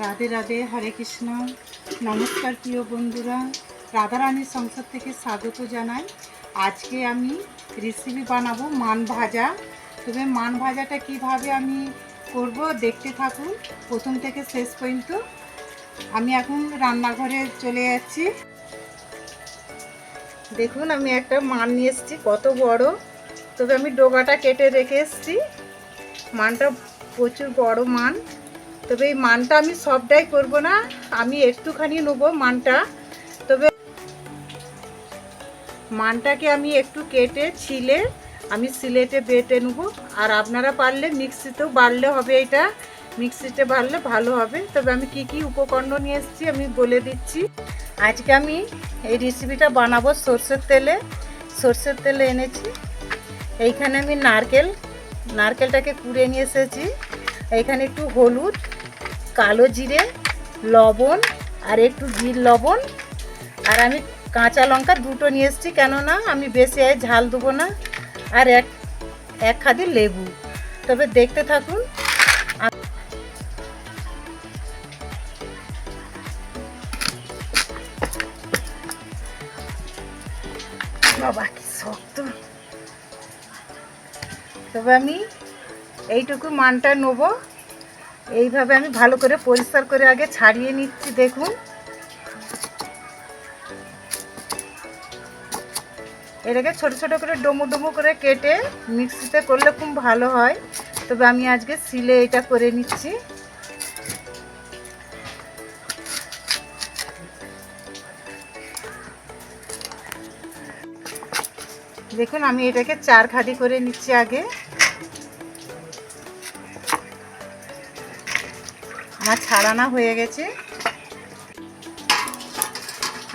রাধে রাধে, হরে কৃষ্ণ। নমস্কার প্রিয় বন্ধুরা, রাধারানীর সংসার থেকে স্বাগত জানাই। আজকে আমি রেসিপি বানাবো মান ভাজা। তবে মান ভাজাটা কিভাবে আমি করব দেখতে থাকুন প্রথম থেকে শেষ পর্যন্ত। আমি এখন রান্নাঘরে চলে যাচ্ছি। দেখুন, আমি একটা মান নিয়ে এসেছি, কত বড়। তবে আমি ডোগাটা কেটে রেখে এসেছি। মানটা প্রচুর বড় মান। তবে এই মানটা আমি সবটাই করব না, আমি একটুখানি নেব মানটা। তবে মানটাকে আমি একটু কেটে ছিলে আমি সিলেটে বেটে নেব। আর আপনারা পারলে মিক্সিতেও বাড়লে হবে, এটা মিক্সিতে বাড়লে ভালো হবে। তবে আমি কি কি উপকরণ নিয়ে এসেছি আমি বলে দিচ্ছি। আজকে আমি এই রেসিপিটা বানাবো সর্ষের তেলে। সর্ষের তেলে এনেছি। এইখানে আমি নারকেলটাকে কুড়ে নিয়ে এসেছি। এইখানে একটু হলুদ, কালো জিরে, লবণ আর একটু জির লবণ, আর আমি কাঁচা লঙ্কা দুটো নিয়ে এসেছি, কেননা আমি বেশি ঝাল দেবো না। আর এক খাদি লেবু। তবে দেখতে থাকুন। বাবা কি শক্ত। তবে আমি এইটুকু মানটা নেব। এইভাবে আমি ভালো করে পরিষ্কার করে আগে ছাড়িয়ে নিচ্ছি। দেখুন, এটাকে ছোট ছোট করে ডুমো ডুমো করে কেটে মিক্সিতে করলে খুব ভালো হয়। তবে আমি আজকে সিলে এটা করে নিচ্ছি। দেখুন, আমি এটাকে 4 খাদি করে নিচ্ছি আগে। আমার ছাড়ানো হয়ে গেছে।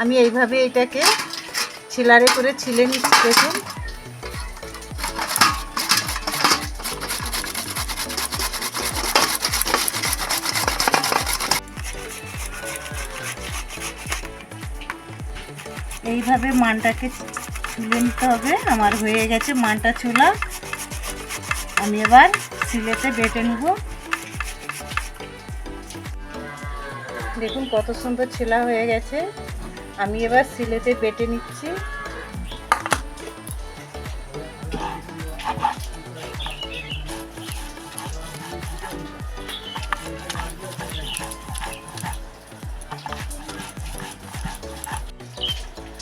আমি এইভাবে এটাকে ছিলারে করে ছিলে নিচ্ছি। দেখুন, এইভাবে মানটাকে তুলে নিতে হবে। আমার হয়ে গেছে মানটা চুলা। আমি এবার সিলেতে বেটে নেব। দেখুন কত সুন্দর ছিলা হয়ে গেছে। আমি এবার সিলেতে বেটে নিচ্ছি।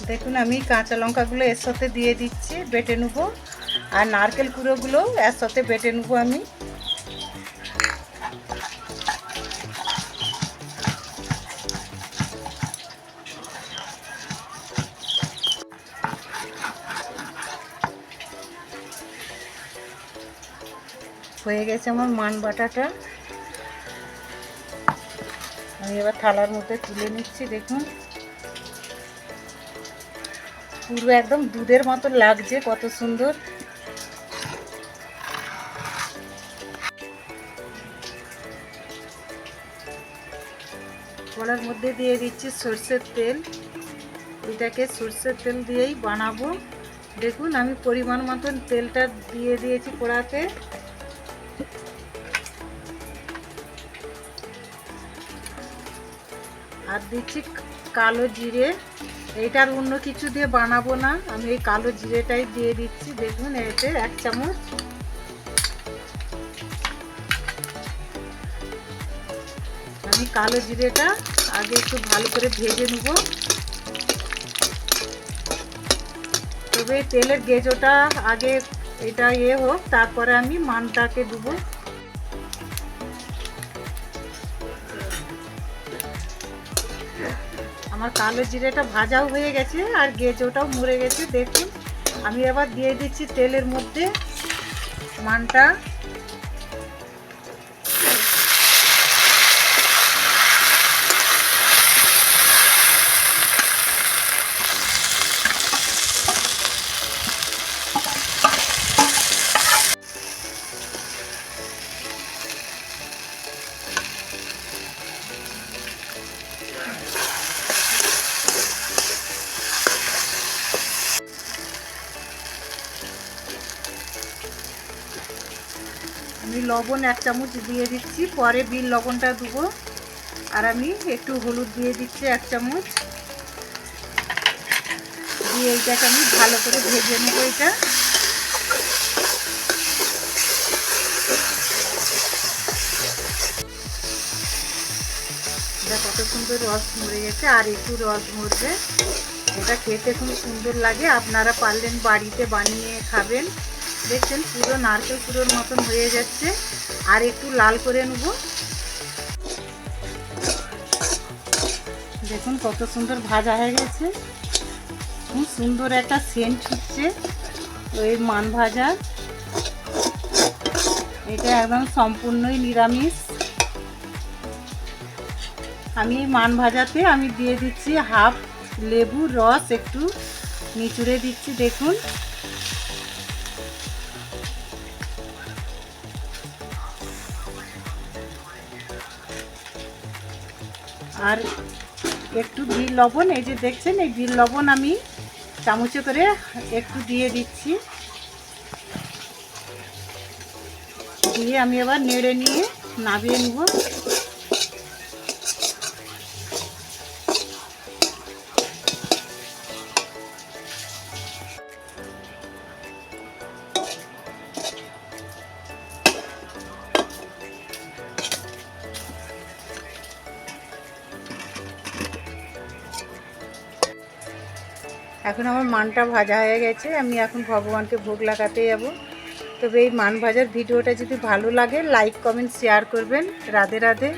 দেখুন, আমি কাঁচা লঙ্কাগুলো এর সাথে দিয়ে দিচ্ছি, বেটে নেবো। আর নারকেল কুড়োগুলো এর সাথে বেটে নেবো আমি। হয়ে গেছে আমার মান বাটাটা। আমি এবার থালার মধ্যে তুলে নিচ্ছি। দেখুন, পুরো একদম দুধের মতো লাগছে, কত সুন্দর। কড়ার মধ্যে দিয়ে দিচ্ছি সরষের তেল। এটাকে সরষের তেল দিয়েই বানাবো। দেখুন, আমি পরিমাণ মতন তেলটা দিয়ে দিয়েছি কড়াতে। আর দিচ্ছি কালো জিরে। এইটার অন্য কিছু দিয়ে বানাবো না, আমি এই কালো জিরেটাই দিয়ে দিচ্ছি। দেখুন, এতে 1 চামচ। আমি কালো জিরেটা আগে একটু ভালো করে ভেজে নেব। তবে তেলের গেজোটা আগে এটা হোক, তারপরে আমি মানটাকে দেবো। আমার কালো জিরেটা ভাজাও হয়ে গেছে আর গেজোটাও মরে গেছে। দেখুন, আমি আবার দিয়ে দিচ্ছি তেলের মধ্যে মানটা। আমি লবণ 1 চামচ দিয়ে দিচ্ছি, পরে বিট লবণটা দেবো। আর আমি একটু হলুদ দিয়ে দিচ্ছি 1 চামচ, দিয়ে এইটাকে আমি ভালো করে ভেজে নেবো। এটা কত সুন্দর রস মরে গেছে, আর একটু রস মরবে। এটা খেতে খুব সুন্দর লাগে, আপনারা পারলেন বাড়িতে বানিয়ে খাবেন। দেখছেন পুরো নারকেল পুরোর মতন হয়ে যাচ্ছে, আর একটু লাল করে নেব। দেখুন কত সুন্দর ভাজা হয়ে গেছে, খুব সুন্দর একটা সেন্ট হচ্ছে ওই মান ভাজা। এটা একদম সম্পূর্ণই নিরামিষ। আমি মান ভাজাতে আমি দিয়ে দিচ্ছি হাফ লেবুর রস, একটু নিচুড়ে দিচ্ছি। দেখুন আর একটু বিট লবণ, এই যে দেখছেন এই বিট লবণ আমি চামচে করে একটু দিয়ে দিচ্ছি। দিয়ে আমি এবার নেড়ে নিয়ে নামিয়ে নেব। এখন আমার মানটা ভাজা হয়ে গেছে, আমি এখন ভগবানকে ভোগ লাগাতে যাব। তবে এই মান ভাজার ভিডিওটা যদি ভালো লাগে লাইক কমেন্ট শেয়ার করবেন। রাধে রাধে।